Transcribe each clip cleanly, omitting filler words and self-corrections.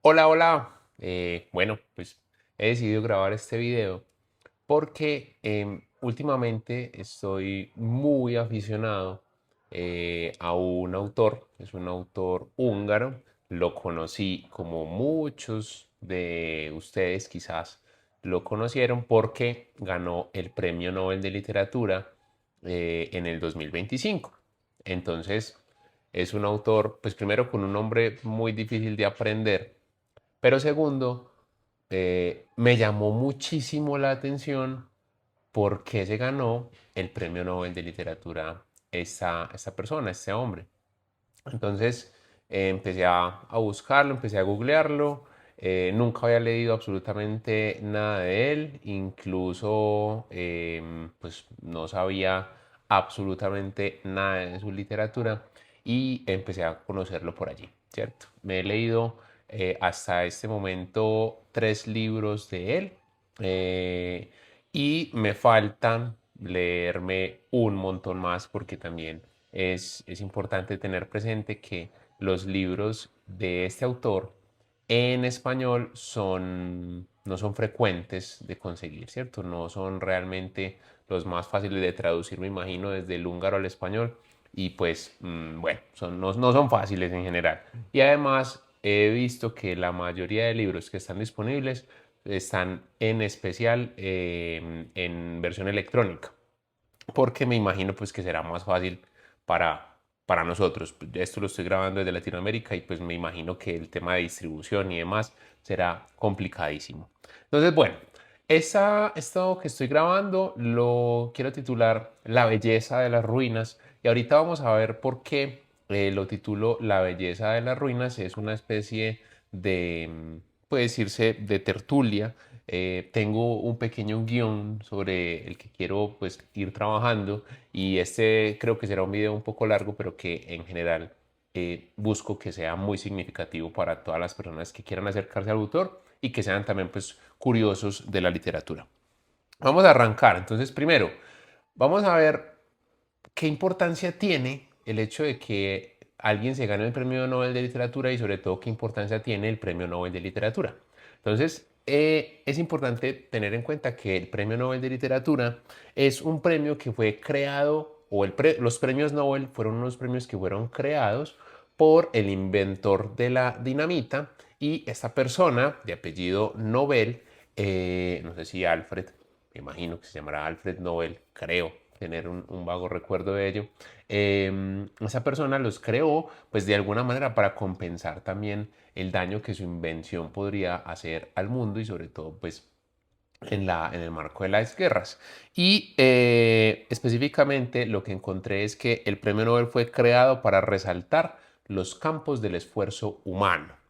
Hola, hola. Bueno, pues he decidido grabar este video porque últimamente estoy muy aficionado a un autor, es un autor húngaro. Lo conocí como muchos de ustedes quizás lo conocieron porque ganó el Premio Nobel de Literatura en el 2025. Entonces, es un autor, pues primero con un nombre muy difícil de aprender, pero segundo, me llamó muchísimo la atención por qué se ganó el Premio Nobel de Literatura esta persona, este hombre. Entonces empecé a buscarlo, empecé a googlearlo. Nunca había leído absolutamente nada de él, incluso pues no sabía absolutamente nada de su literatura y empecé a conocerlo por allí, ¿cierto? Me he leído hasta este momento 3 libros de él, eh, y me faltan leerme un montón más porque también es importante tener presente que los libros de este autor en español no son frecuentes de conseguir, ¿cierto? No son realmente los más fáciles de traducir, me imagino, desde el húngaro al español. Y pues, bueno, no son fáciles en general. Y además he visto que la mayoría de libros que están disponibles están en especial en versión electrónica, porque me imagino pues que será más fácil para nosotros. Esto lo estoy grabando desde Latinoamérica y pues me imagino que el tema de distribución y demás será complicadísimo. Entonces, bueno, esto que estoy grabando lo quiero titular La belleza de las ruinas, y ahorita vamos a ver por qué lo titulo La belleza de las ruinas. Es una especie de, puede decirse, de tertulia. Tengo un pequeño guión sobre el que quiero pues ir trabajando, y este creo que será un video un poco largo, pero que en general busco que sea muy significativo para todas las personas que quieran acercarse al autor y que sean también pues curiosos de la literatura. Vamos a arrancar. Entonces, primero, vamos a ver qué importancia tiene el hecho de que alguien se gane el Premio Nobel de Literatura, y sobre todo qué importancia tiene el Premio Nobel de Literatura. Entonces, es importante tener en cuenta que el Premio Nobel de Literatura es un premio que fue creado, o los premios Nobel fueron unos premios que fueron creados por el inventor de la dinamita, y esta persona de apellido Nobel, no sé si Alfred, me imagino que se llamará Alfred Nobel, creo tener un vago recuerdo de ello. Esa persona los creó pues de alguna manera para compensar también el daño que su invención podría hacer al mundo, y sobre todo pues en el marco de las guerras. Y específicamente lo que encontré es que el premio Nobel fue creado para resaltar los campos del esfuerzo humano.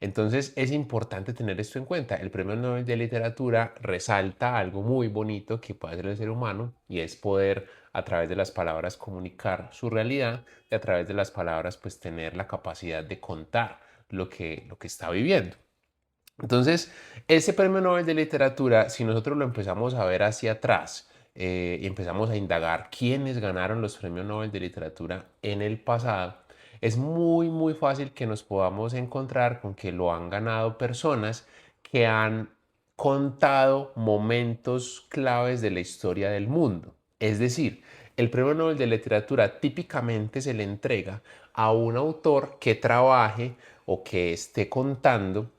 Entonces es importante tener esto en cuenta. El Premio Nobel de Literatura resalta algo muy bonito que puede hacer el ser humano, y es poder a través de las palabras comunicar su realidad, y a través de las palabras pues tener la capacidad de contar lo que está viviendo. Entonces, ese Premio Nobel de Literatura, si nosotros lo empezamos a ver hacia atrás, y empezamos a indagar quiénes ganaron los Premios Nobel de Literatura en el pasado, es muy, muy fácil que nos podamos encontrar con que lo han ganado personas que han contado momentos claves de la historia del mundo. Es decir, el Premio Nobel de Literatura típicamente se le entrega a un autor que trabaje o que esté contando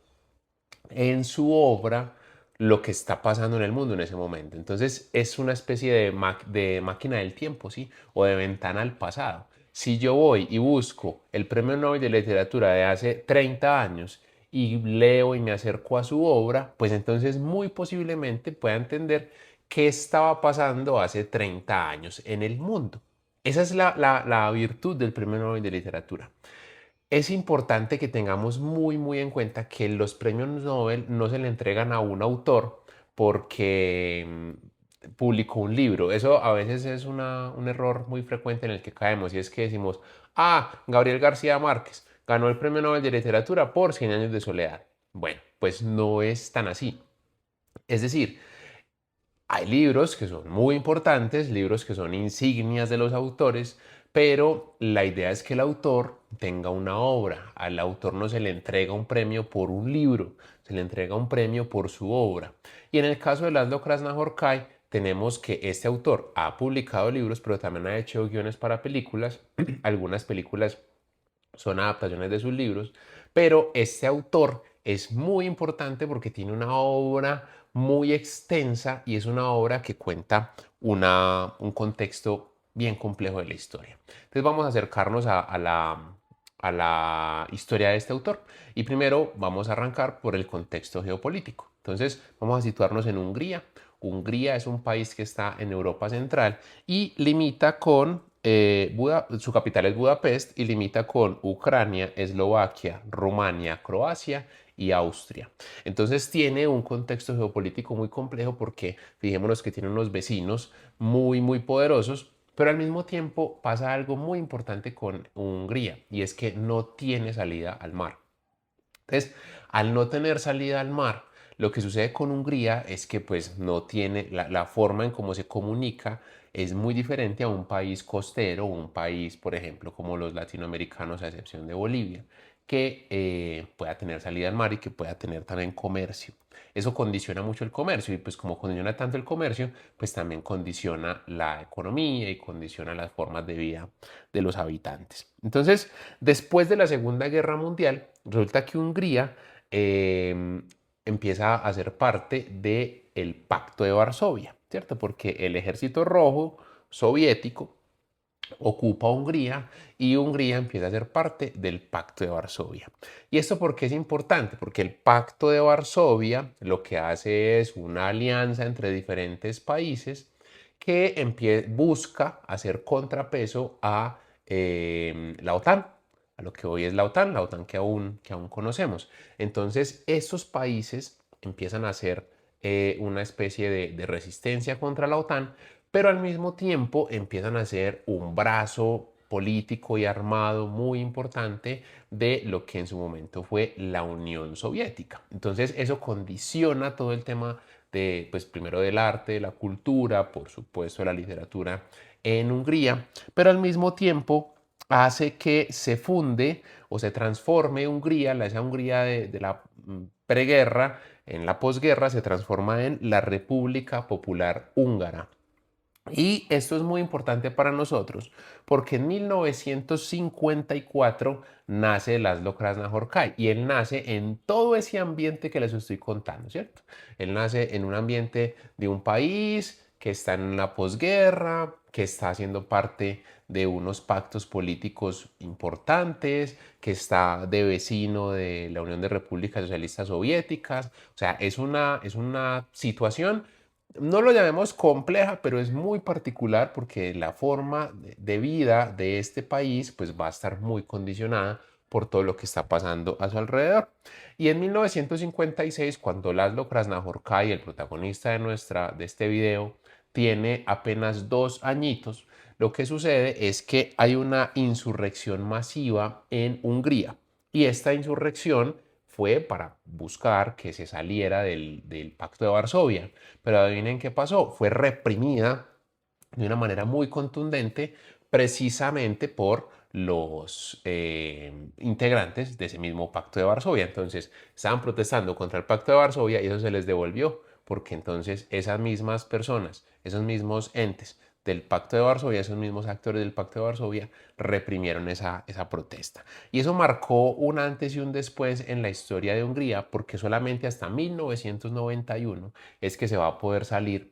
en su obra lo que está pasando en el mundo en ese momento. Entonces es una especie de máquina del tiempo, ¿sí? O de ventana al pasado. Si yo voy y busco el Premio Nobel de Literatura de hace 30 años y leo y me acerco a su obra, pues entonces muy posiblemente pueda entender qué estaba pasando hace 30 años en el mundo. Esa es la virtud del Premio Nobel de Literatura. Es importante que tengamos muy, muy en cuenta que los premios Nobel no se le entregan a un autor porque publicó un libro. Eso a veces es un error muy frecuente en el que caemos, y es que decimos, Gabriel García Márquez ganó el Premio Nobel de Literatura por Cien años de soledad. Bueno, pues no es tan así. Es decir, hay libros que son muy importantes, libros que son insignias de los autores, pero la idea es que el autor tenga una obra. Al autor no se le entrega un premio por un libro, se le entrega un premio por su obra. Y en el caso de Laszlo Krasznahorkai, tenemos que este autor ha publicado libros, pero también ha hecho guiones para películas. Algunas películas son adaptaciones de sus libros, pero este autor es muy importante porque tiene una obra muy extensa y es una obra que cuenta un contexto bien complejo de la historia. Entonces vamos a acercarnos a la historia de este autor y primero vamos a arrancar por el contexto geopolítico. Entonces vamos a situarnos en Hungría. Hungría es un país que está en Europa Central y limita con su capital es Budapest y limita con Ucrania, Eslovaquia, Rumania, Croacia y Austria. Entonces tiene un contexto geopolítico muy complejo porque fijémonos que tiene unos vecinos muy poderosos, pero al mismo tiempo pasa algo muy importante con Hungría y es que no tiene salida al mar. Entonces, al no tener salida al mar, lo que sucede con Hungría es que pues no tiene la forma en cómo se comunica es muy diferente a un país costero, un país, por ejemplo, como los latinoamericanos, a excepción de Bolivia, que pueda tener salida al mar y que pueda tener también comercio. Eso condiciona mucho el comercio y pues como condiciona tanto el comercio, pues también condiciona la economía y condiciona las formas de vida de los habitantes. Entonces, después de la Segunda Guerra Mundial, resulta que Hungría empieza a ser parte del Pacto de Varsovia, ¿cierto? Porque el Ejército Rojo soviético ocupa Hungría y Hungría empieza a ser parte del Pacto de Varsovia. ¿Y esto por qué es importante? Porque el Pacto de Varsovia lo que hace es una alianza entre diferentes países que busca hacer contrapeso a la OTAN, a lo que hoy es la OTAN que aún conocemos. Entonces, estos países empiezan a hacer una especie de resistencia contra la OTAN, pero al mismo tiempo empiezan a ser un brazo político y armado muy importante de lo que en su momento fue la Unión Soviética. Entonces eso condiciona todo el tema de, pues primero del arte, de la cultura, por supuesto de la literatura en Hungría, pero al mismo tiempo hace que se funde o se transforme Hungría, esa Hungría de la preguerra, en la posguerra, se transforma en la República Popular Húngara. Y esto es muy importante para nosotros porque en 1954 nace Laszlo Krasznahorkai y él nace en todo ese ambiente que les estoy contando, ¿cierto? Él nace en un ambiente de un país que está en la posguerra, que está haciendo parte de unos pactos políticos importantes, que está de vecino de la Unión de Repúblicas Socialistas Soviéticas. O sea, es una situación, no lo llamemos compleja, pero es muy particular porque la forma de vida de este país pues va a estar muy condicionada por todo lo que está pasando a su alrededor. Y en 1956, cuando Laszlo Krasznahorkai, el protagonista de este video, tiene apenas 2 añitos, lo que sucede es que hay una insurrección masiva en Hungría. Y esta insurrección fue para buscar que se saliera del Pacto de Varsovia. Pero adivinen qué pasó, fue reprimida de una manera muy contundente precisamente por los integrantes de ese mismo Pacto de Varsovia. Entonces, estaban protestando contra el Pacto de Varsovia y eso se les devolvió, porque entonces esas mismas personas, esos mismos entes del Pacto de Varsovia, esos mismos actores del Pacto de Varsovia, reprimieron esa protesta. Y eso marcó un antes y un después en la historia de Hungría, porque solamente hasta 1991 es que se va a poder salir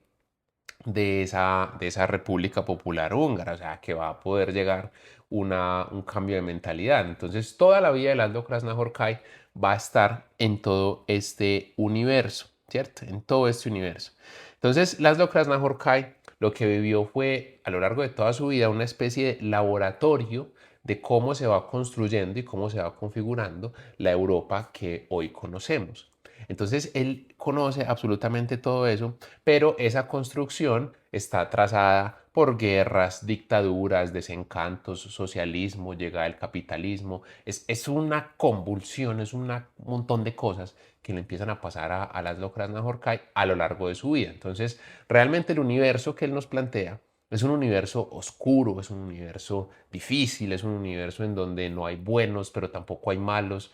de esa República Popular Húngara, o sea, que va a poder llegar un cambio de mentalidad. Entonces, toda la vida de Laszlo Krasznahorkai va a estar en todo este universo, ¿cierto? En todo este universo. Entonces, Laszlo Krasznahorkai lo que vivió fue, a lo largo de toda su vida, una especie de laboratorio de cómo se va construyendo y cómo se va configurando la Europa que hoy conocemos. Entonces, él conoce absolutamente todo eso, pero esa construcción está trazada por guerras, dictaduras, desencantos, socialismo, llegada del capitalismo. Es una convulsión, es un montón de cosas que le empiezan a pasar a Laszlo Krasznahorkai a lo largo de su vida. Entonces, realmente el universo que él nos plantea Es un universo oscuro, es un universo difícil, es un universo en donde no hay buenos, pero tampoco hay malos.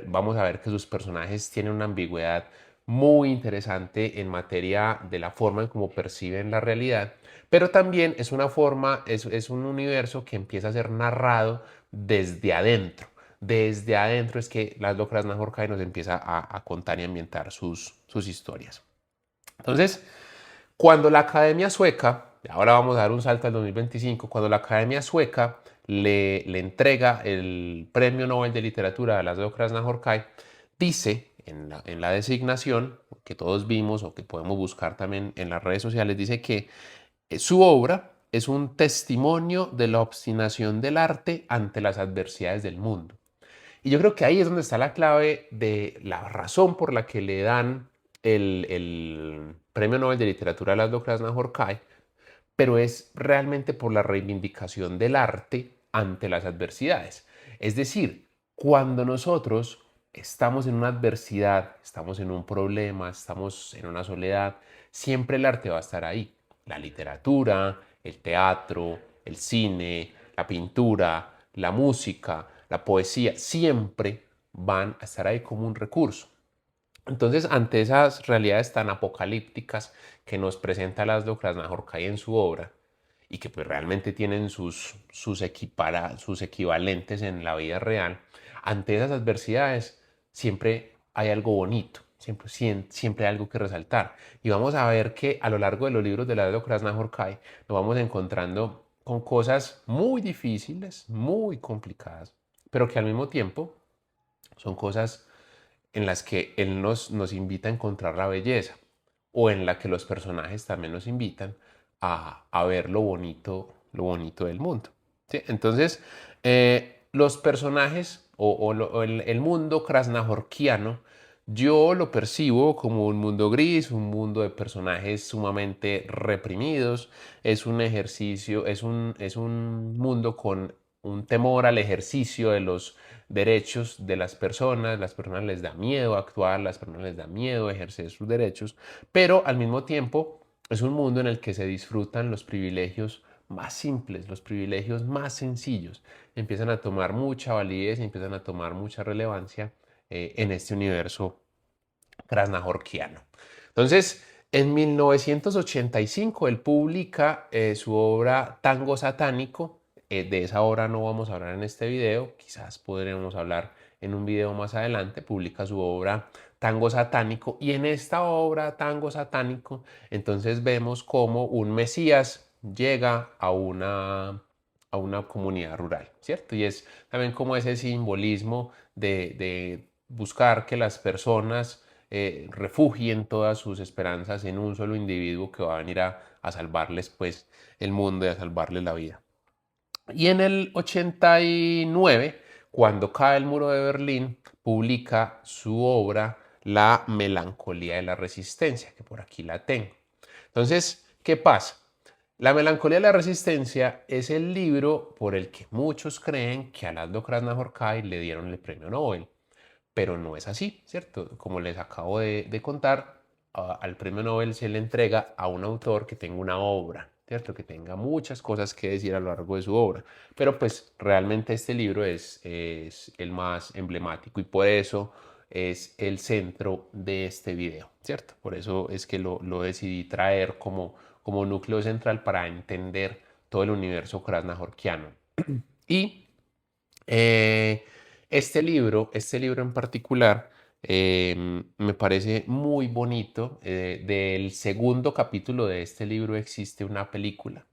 Vamos a ver que sus personajes tienen una ambigüedad muy interesante en materia de la forma en cómo perciben la realidad, pero también es una forma, es un universo que empieza a ser narrado desde adentro. Desde adentro es que Laszlo Krasznahorkai nos empieza a contar y ambientar sus historias. Entonces, cuando la Academia Sueca, ahora vamos a dar un salto al 2025, cuando la Academia Sueca le entrega el Premio Nobel de Literatura a Laszlo Krasznahorkai, dice en la designación, que todos vimos o que podemos buscar también en las redes sociales, dice que su obra es un testimonio de la obstinación del arte ante las adversidades del mundo. Y yo creo que ahí es donde está la clave de la razón por la que le dan el Premio Nobel de Literatura a Laszlo Krasznahorkai, pero es realmente por la reivindicación del arte ante las adversidades. Es decir, cuando nosotros estamos en una adversidad, estamos en un problema, estamos en una soledad, siempre el arte va a estar ahí. La literatura, el teatro, el cine, la pintura, la música, la poesía, siempre van a estar ahí como un recurso. Entonces, ante esas realidades tan apocalípticas que nos presenta Laszlo Krasznahorkai en su obra y que pues realmente tienen sus equivalentes en la vida real, ante esas adversidades siempre hay algo bonito, siempre hay algo que resaltar. Y vamos a ver que a lo largo de los libros de Laszlo Krasznahorkai nos vamos encontrando con cosas muy difíciles, muy complicadas, pero que al mismo tiempo son cosas en las que él nos invita a encontrar la belleza o en la que los personajes también nos invitan a ver lo bonito del mundo. ¿Sí? Entonces, los personajes o el mundo krasnahorkiano, yo lo percibo como un mundo gris, un mundo de personajes sumamente reprimidos, es un ejercicio, es un mundo con un temor al ejercicio de los derechos de las personas les da miedo actuar, las personas les da miedo ejercer sus derechos, pero al mismo tiempo es un mundo en el que se disfrutan los privilegios más simples, los privilegios más sencillos, empiezan a tomar mucha validez y empiezan a tomar mucha relevancia en este universo krasnahorkiano. Entonces, en 1985 él publica su obra Tango Satánico. De esa obra no vamos a hablar en este video, quizás podremos hablar en un video más adelante. Publica su obra Tango Satánico y en esta obra Tango Satánico entonces vemos cómo un Mesías llega a una comunidad rural, ¿cierto? Y es también como ese simbolismo de buscar que las personas refugien todas sus esperanzas en un solo individuo que va a venir a salvarles pues el mundo y a salvarles la vida. Y en el 89, cuando cae el muro de Berlín, publica su obra La melancolía de la resistencia, que por aquí la tengo. Entonces, ¿qué pasa? La melancolía de la resistencia es el libro por el que muchos creen que a Laszlo Krasznahorkai le dieron el premio Nobel, pero no es así, ¿cierto? Como les acabo de contar, al premio Nobel se le entrega a un autor que tenga una obra, ¿cierto? Que tenga muchas cosas que decir a lo largo de su obra. Pero pues realmente este libro es el más emblemático y por eso es el centro de este video, ¿cierto? Por eso es que lo decidí traer como núcleo central para entender todo el universo krasnahorkiano. Y eh, este libro en particular me parece muy bonito. Del segundo capítulo de este libro existe una película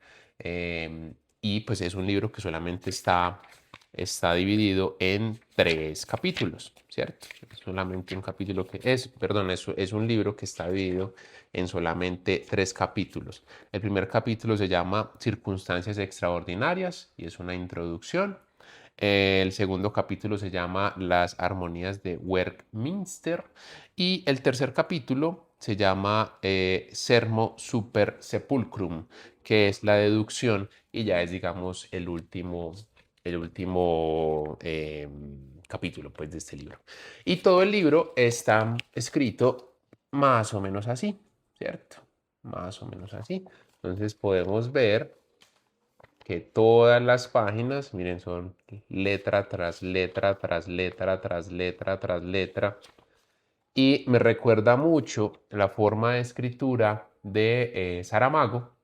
y pues es un libro que solamente está dividido en tres capítulos, ¿cierto? Es solamente un capítulo perdón, es un libro que está dividido en solamente tres capítulos. El primer capítulo se llama Circunstancias extraordinarias y es una introducción. El segundo capítulo se llama Las armonías de Werkminster y el tercer capítulo se llama Sermo Super Sepulcrum, que es la deducción y ya es, digamos, el último capítulo pues, de este libro. Y todo el libro está escrito más o menos así, ¿cierto? Más o menos así. Entonces podemos ver que todas las páginas, miren, son letra tras letra, tras letra, tras letra, tras letra. Y me recuerda mucho la forma de escritura de Saramago,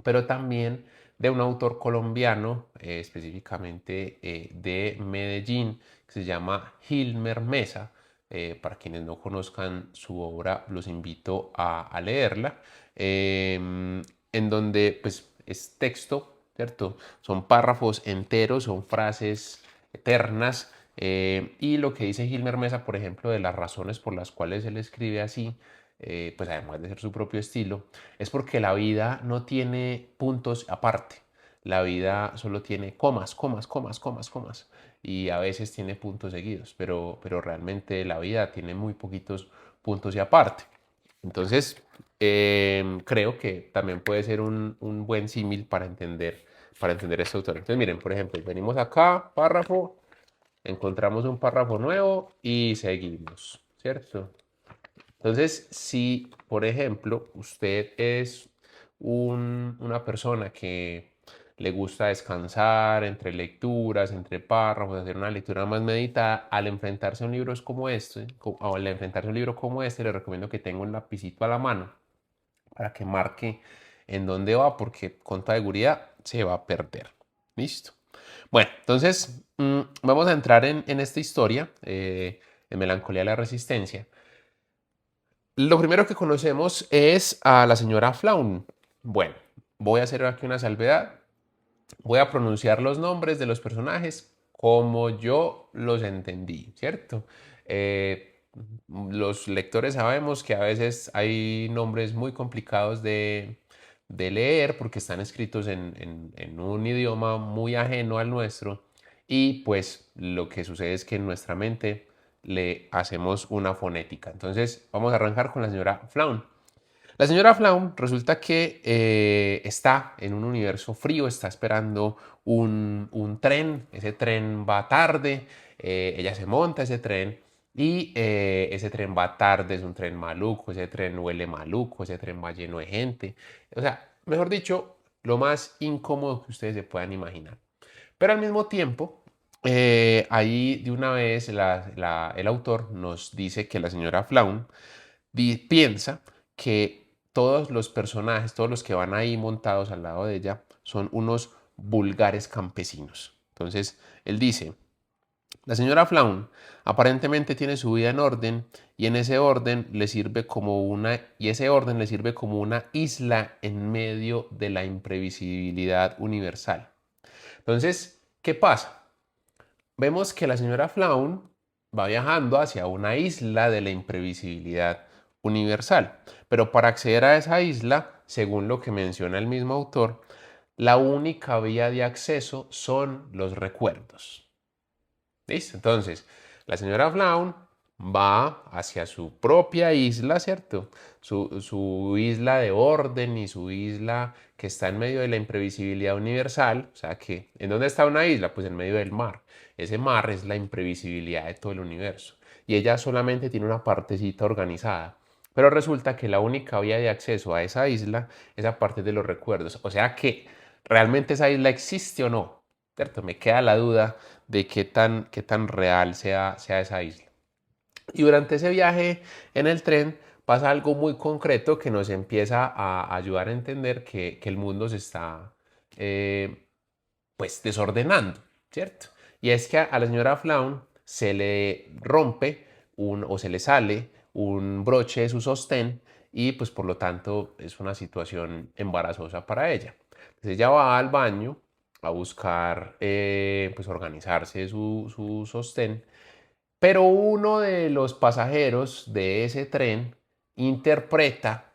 pero también de un autor colombiano, específicamente de Medellín, que se llama Gilmer Mesa. Para quienes no conozcan su obra, los invito a leerla, en donde pues es texto, ¿cierto? Son párrafos enteros, son frases eternas, y lo que dice Gilmer Mesa, por ejemplo, de las razones por las cuales él escribe así, pues además de ser su propio estilo, es porque la vida no tiene puntos aparte. La vida solo tiene comas, comas, comas, comas, comas. Y a veces tiene puntos seguidos, pero realmente la vida tiene muy poquitos puntos y aparte. Entonces, creo que también puede ser un buen símil para entender este autor. Entonces, miren, por ejemplo, venimos acá, párrafo, encontramos un párrafo nuevo y seguimos, ¿cierto? Entonces, si, por ejemplo, usted es una persona que le gusta descansar entre lecturas, entre párrafos, hacer una lectura más meditada, al enfrentarse a un libro como este, o al enfrentarse a un libro como este, le recomiendo que tenga un lapicito a la mano para que marque en dónde va, porque con toda seguridad se va a perder. ¿Listo? Bueno, entonces vamos a entrar en esta historia, en Melancolía de la Resistencia. Lo primero que conocemos es a la señora Flaun. Bueno, voy a hacer aquí una salvedad. Voy a pronunciar los nombres de los personajes como yo los entendí, ¿cierto? Los lectores sabemos que a veces hay nombres muy complicados de leer porque están escritos en un idioma muy ajeno al nuestro, y pues lo que sucede es que en nuestra mente le hacemos una fonética. Entonces vamos a arrancar con la señora Flaun. La señora Flaum resulta que está en un universo frío, está esperando un tren, ese tren va tarde, ella se monta a ese tren y ese tren va tarde, es un tren maluco, ese tren huele maluco, ese tren va lleno de gente. O sea, mejor dicho, lo más incómodo que ustedes se puedan imaginar. Pero al mismo tiempo, ahí de una vez el autor nos dice que la señora Flaum piensa que todos los personajes, todos los que van ahí montados al lado de ella, son unos vulgares campesinos. Entonces, él dice, la señora Flaun aparentemente tiene su vida en orden y en ese orden le sirve como ese orden le sirve como una isla en medio de la imprevisibilidad universal. Entonces, ¿qué pasa? Vemos que la señora Flaun va viajando hacia una isla de la imprevisibilidad universal, pero para acceder a esa isla, según lo que menciona el mismo autor, la única vía de acceso son los recuerdos. ¿Listo? Entonces, la señora Flaun va hacia su propia isla, ¿cierto? Su isla de orden y su isla que está en medio de la imprevisibilidad universal. O sea que, ¿en dónde está una isla? Pues en medio del mar. Ese mar es la imprevisibilidad de todo el universo. Y ella solamente tiene una partecita organizada. Pero resulta que la única vía de acceso a esa isla es a partir de los recuerdos. O sea que, ¿realmente esa isla existe o no? ¿Cierto? Me queda la duda de qué tan real sea esa isla. Y durante ese viaje en el tren pasa algo muy concreto que nos empieza a ayudar a entender que el mundo se está pues desordenando, ¿cierto? Y es que a la señora Flaun se le rompe o se le sale un broche de su sostén y pues por lo tanto es una situación embarazosa para ella. Entonces ella va al baño a buscar pues organizarse su sostén, pero uno de los pasajeros de ese tren interpreta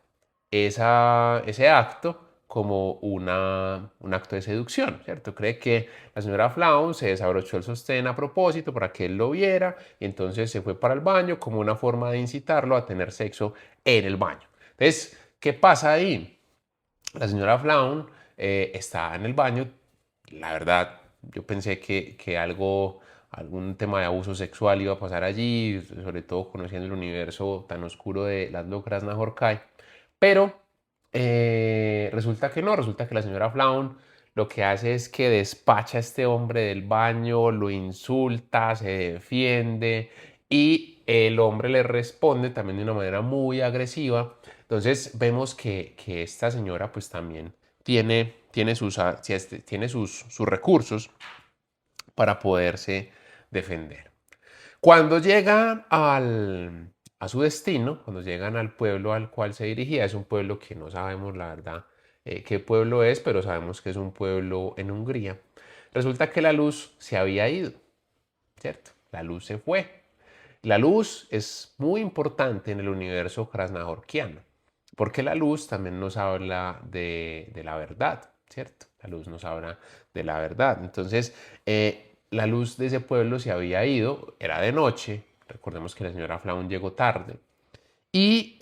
ese acto como un acto de seducción, ¿cierto? Cree que la señora Flaun se desabrochó el sostén a propósito para que él lo viera y entonces se fue para el baño como una forma de incitarlo a tener sexo en el baño. Entonces, ¿qué pasa ahí? La señora Flaun está en el baño. La verdad, yo pensé que algún tema de abuso sexual iba a pasar allí, sobre todo conociendo el universo tan oscuro de las Locras Nahor Kai. Pero resulta que no, resulta que la señora Flaun lo que hace es que despacha a este hombre del baño, lo insulta, se defiende y el hombre le responde también de una manera muy agresiva. Entonces vemos que esta señora pues también tiene sus recursos para poderse defender. Cuando llegan a su destino, cuando llegan al pueblo al cual se dirigía, es un pueblo que no sabemos la verdad qué pueblo es, pero sabemos que es un pueblo en Hungría. Resulta que la luz se había ido, ¿cierto? La luz se fue. La luz es muy importante en el universo krasnahorkiano, porque la luz también nos habla de la verdad, ¿cierto? La luz nos habla de la verdad. Entonces, la luz de ese pueblo se había ido, era de noche, recordemos que la señora Flaun llegó tarde, y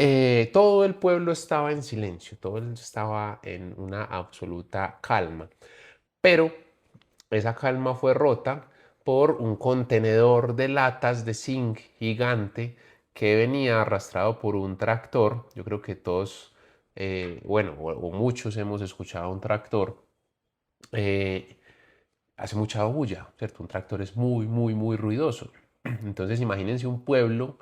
todo el pueblo estaba en silencio, todo estaba en una absoluta calma. Pero esa calma fue rota por un contenedor de latas de zinc gigante que venía arrastrado por un tractor. Yo creo que todos, bueno, o muchos hemos escuchado un tractor. eh, Hace mucha bulla, ¿cierto? Un tractor es muy, muy, muy ruidoso. Entonces imagínense un pueblo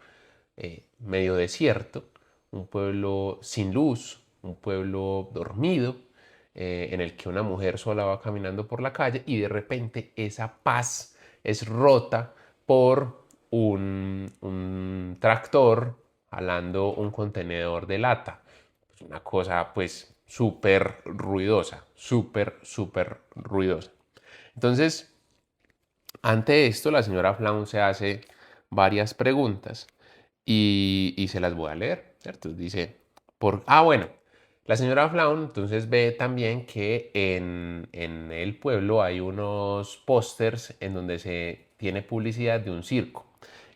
medio desierto, un pueblo sin luz, un pueblo dormido, en el que una mujer sola va caminando por la calle y de repente esa paz es rota por un tractor jalando un contenedor de lata. Es una cosa pues súper ruidosa, súper, súper ruidosa. Entonces, ante esto, la señora Flaun se hace varias preguntas y se las voy a leer, ¿cierto? Dice, bueno, la señora Flaun entonces ve también que en el pueblo hay unos pósters en donde se tiene publicidad de un circo.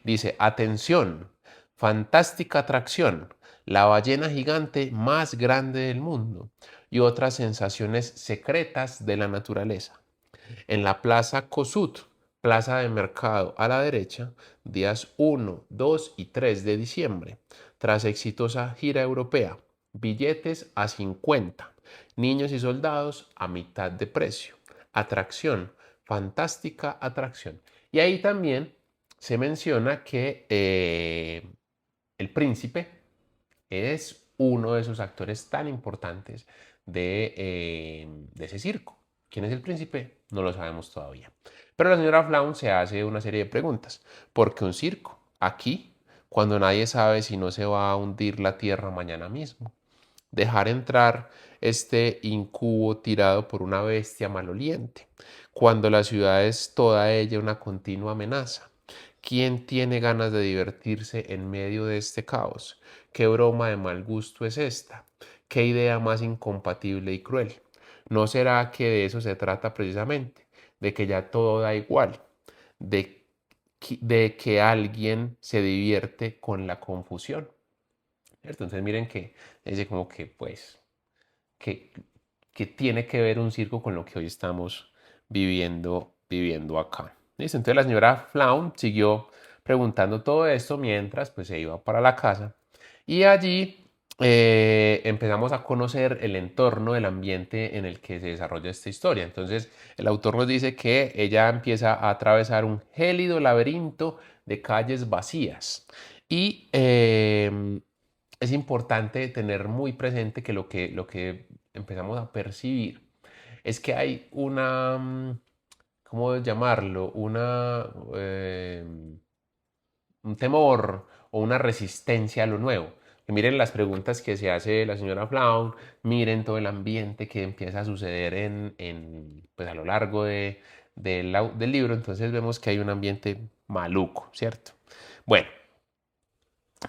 Dice, atención, fantástica atracción, la ballena gigante más grande del mundo y otras sensaciones secretas de la naturaleza. En la Plaza Kossuth, plaza de mercado a la derecha, días 1, 2 y 3 de diciembre, tras exitosa gira europea. Billetes a 50, niños y soldados a mitad de precio. Atracción, fantástica atracción. Y ahí también se menciona que el príncipe es uno de esos actores tan importantes de ese circo. ¿Quién es el príncipe? No lo sabemos todavía. Pero la señora Flaun se hace una serie de preguntas. ¿Por qué un circo? Aquí, cuando nadie sabe si no se va a hundir la tierra mañana mismo. Dejar entrar este incubo tirado por una bestia maloliente, cuando la ciudad es toda ella una continua amenaza. ¿Quién tiene ganas de divertirse en medio de este caos? ¿Qué broma de mal gusto es esta? ¿Qué idea más incompatible y cruel? ¿No será que de eso se trata precisamente? De que ya todo da igual, de, de que alguien se divierte con la confusión. Entonces miren que dice como que pues que, que tiene que ver un circo con lo que hoy estamos viviendo acá. ¿Listo? Entonces la señora Flaun siguió preguntando todo esto mientras pues se iba para la casa y allí empezamos a conocer el entorno, el ambiente en el que se desarrolla esta historia. Entonces el autor nos dice que ella empieza a atravesar un gélido laberinto de calles vacías y es importante tener muy presente que lo que empezamos a percibir es que hay una, ¿cómo llamarlo? Un temor o una resistencia a lo nuevo. Que miren las preguntas que se hace la señora Flaun, miren todo el ambiente que empieza a suceder pues a lo largo del libro, entonces vemos que hay un ambiente maluco, ¿cierto? Bueno,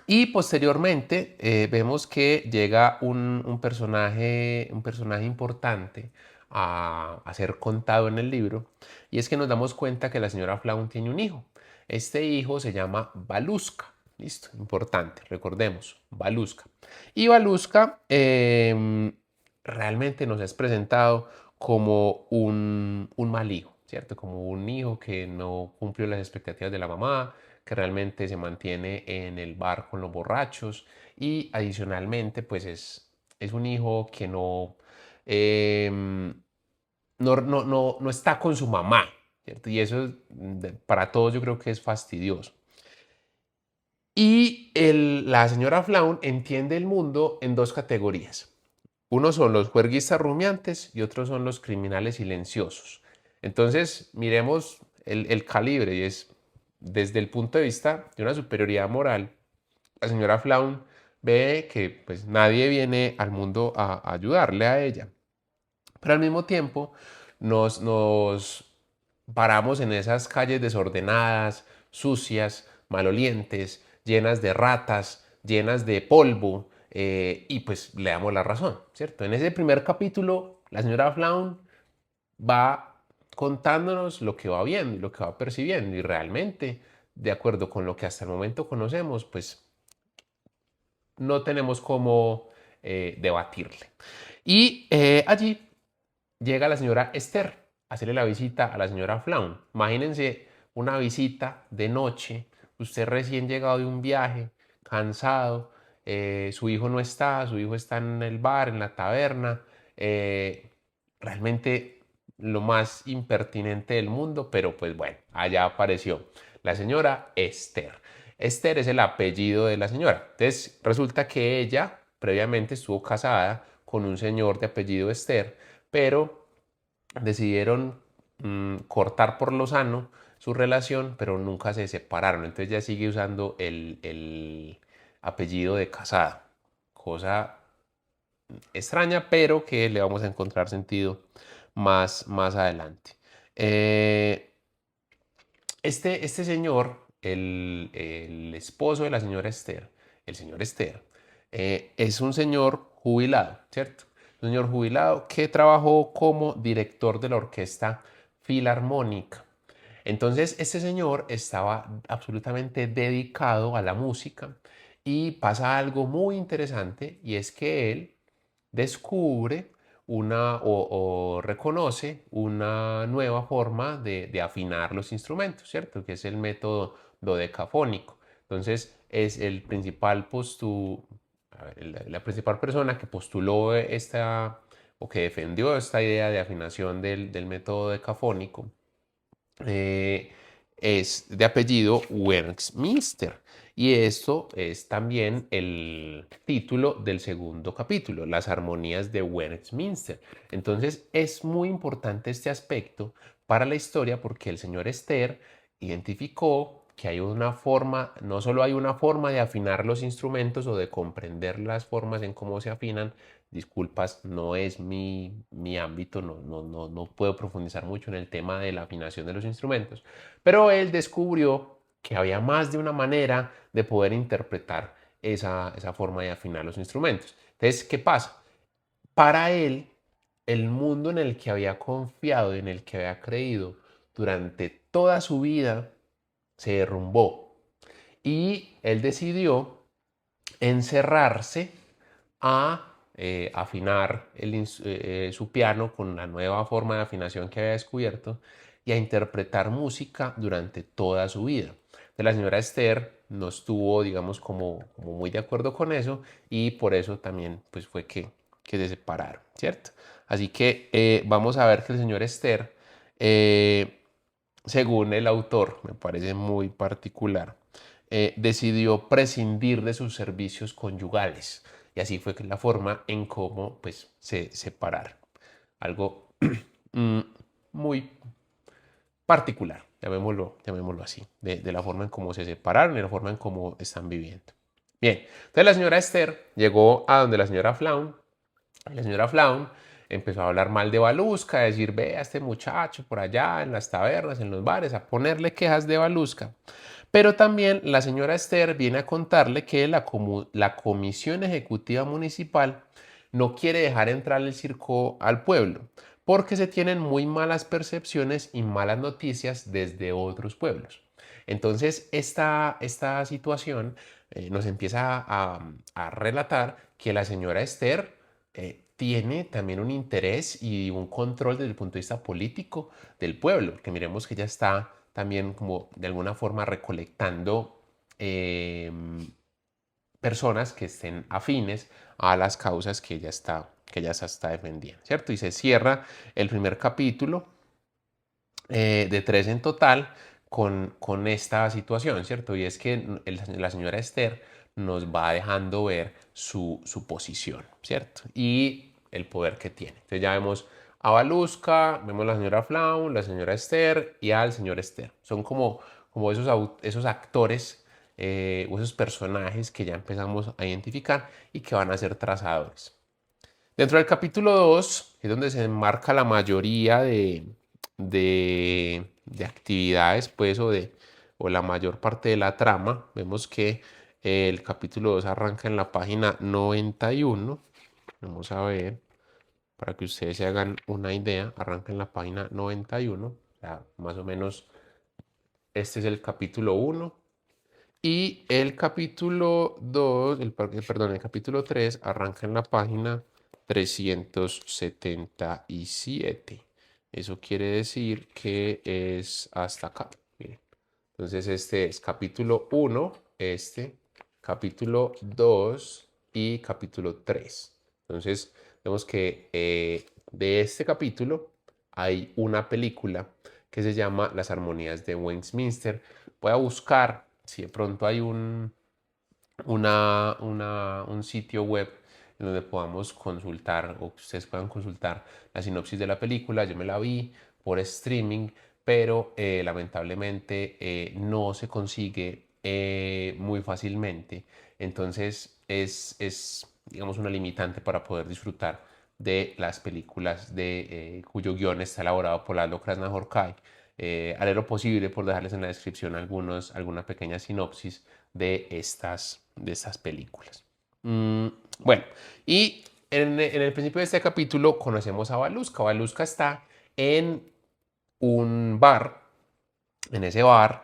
y posteriormente vemos que llega un personaje importante a ser contado en el libro, y es que nos damos cuenta que la señora Flaun tiene un hijo. Este hijo se llama Baluska. Listo, importante, recordemos, Baluska. Y Baluska realmente nos es presentado como un mal hijo, ¿cierto? Como un hijo que no cumplió las expectativas de la mamá, que realmente se mantiene en el bar con los borrachos y adicionalmente pues es un hijo que no, eh, no está con su mamá, ¿cierto? Y eso para todos yo creo que es fastidioso. Y la señora Flaun entiende el mundo en dos categorías. Unos son los juerguistas rumiantes y otros son los criminales silenciosos. Entonces, miremos el calibre y es desde el punto de vista de una superioridad moral. La señora Flaun ve que pues nadie viene al mundo a ayudarle a ella. Pero al mismo tiempo nos paramos en esas calles desordenadas, sucias, malolientes, llenas de ratas, llenas de polvo, y pues le damos la razón, ¿cierto? En ese primer capítulo, la señora Flaun va contándonos lo que va viendo y lo que va percibiendo y realmente, de acuerdo con lo que hasta el momento conocemos, pues no tenemos cómo debatirle. Y allí llega la señora Esther a hacerle la visita a la señora Flaun. Imagínense una visita de noche, usted recién llegado de un viaje, cansado, su hijo no está, su hijo está en el bar, en la taberna, realmente lo más impertinente del mundo, pero pues bueno, allá apareció la señora Esther. Esther es el apellido de la señora. Entonces resulta que ella previamente estuvo casada con un señor de apellido Esther, pero decidieron cortar por lo sano su relación, pero nunca se separaron. Entonces ya sigue usando el apellido de casada. Cosa extraña, pero que le vamos a encontrar sentido más adelante. Eh, este señor, el esposo de la señora Esther, el señor Esther, es un señor jubilado, ¿cierto? Un señor jubilado que trabajó como director de la orquesta filarmónica. Entonces, este señor estaba absolutamente dedicado a la música y pasa algo muy interesante y es que él descubre o reconoce una nueva forma de afinar los instrumentos, ¿cierto? Que es el método dodecafónico. Entonces, es el principal la principal persona que postuló esta o que defendió esta idea de afinación del método decafónico eh, es de apellido Werksminster. Y esto es también el título del segundo capítulo, las armonías de Werksminster. Entonces es muy importante este aspecto para la historia porque el señor Esther identificó que hay una forma, no solo hay una forma de afinar los instrumentos o de comprender las formas en cómo se afinan, disculpas, no es mi ámbito, no puedo profundizar mucho en el tema de la afinación de los instrumentos, pero él descubrió que había más de una manera de poder interpretar esa forma de afinar los instrumentos. Entonces, ¿qué pasa? Para él, el mundo en el que había confiado y en el que había creído durante toda su vida se derrumbó y él decidió encerrarse a afinar su piano con la nueva forma de afinación que había descubierto y a interpretar música durante toda su vida. De la señora Esther no estuvo, digamos, como muy de acuerdo con eso y por eso también pues, fue que se separaron, ¿cierto? Así que vamos a ver que el señor Esther, según el autor, me parece muy particular, decidió prescindir de sus servicios conyugales. Y así fue la forma en cómo pues, se separaron. Algo mm, muy particular, llamémoslo así, de la forma en cómo se separaron y la forma en cómo están viviendo. Bien, entonces la señora Esther llegó a donde la señora Flaun. La señora Flaun empezó a hablar mal de Balusca, a decir, ve a este muchacho por allá en las tabernas, en los bares, a ponerle quejas de Balusca. Pero también la señora Esther viene a contarle que la Comisión Ejecutiva Municipal no quiere dejar entrar el circo al pueblo porque se tienen muy malas percepciones y malas noticias desde otros pueblos. Entonces, esta situación nos empieza a relatar que la señora Esther tiene también un interés y un control desde el punto de vista político del pueblo, que miremos que ella está también como de alguna forma recolectando personas que estén afines a las causas que ella está que ella se está defendiendo, ¿cierto? Y se cierra el primer capítulo de 3 en total con esta situación, ¿cierto? Y es que la señora Esther nos va dejando ver su posición, ¿cierto? Y el poder que tiene. Entonces ya vemos a Baluska, vemos a la señora Flaun, la señora Esther y al señor Esther. Son como esos actores o esos personajes que ya empezamos a identificar y que van a ser trazadores. Dentro del capítulo 2 es donde se enmarca la mayoría de actividades, pues, o la mayor parte de la trama. Vemos que el capítulo 2 arranca en la página 91. Vamos a ver, para que ustedes se hagan una idea, arranca en la página 91. O sea, más o menos este es el capítulo 1. Y el capítulo 2, perdón, el capítulo 3 arranca en la página 377. Eso quiere decir que es hasta acá. Miren. Entonces este es capítulo 1, capítulo 2 y capítulo 3. Entonces vemos que de este capítulo hay una película que se llama Las Armonías de Westminster. Voy a buscar si de pronto hay un sitio web en donde podamos consultar o que ustedes puedan consultar la sinopsis de la película. Yo me la vi por streaming, pero lamentablemente no se consigue muy fácilmente. Entonces digamos, una limitante para poder disfrutar de las películas cuyo guión está elaborado por Lalo Krasznahorkai. Haré lo posible por dejarles en la descripción alguna pequeña sinopsis de estas películas. Bueno, y en el principio de este capítulo conocemos a Baluska. Baluska está en un bar. En ese bar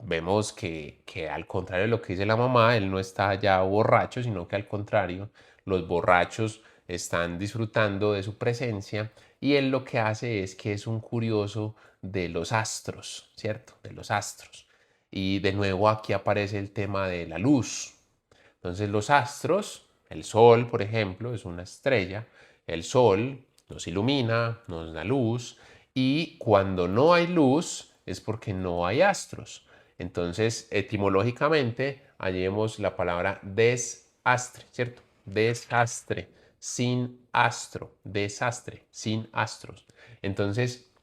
vemos que al contrario de lo que dice la mamá, él no está ya borracho, sino que al contrario, los borrachos están disfrutando de su presencia y él lo que hace es que es un curioso de los astros, ¿cierto? De los astros. Y de nuevo aquí aparece el tema de la luz. Entonces los astros, el sol, por ejemplo, es una estrella. El sol nos ilumina, nos da luz y cuando no hay luz es porque no hay astros. Entonces, etimológicamente, allí vemos la palabra desastre, ¿cierto? Desastre, sin astro, desastre, sin astros. Entonces,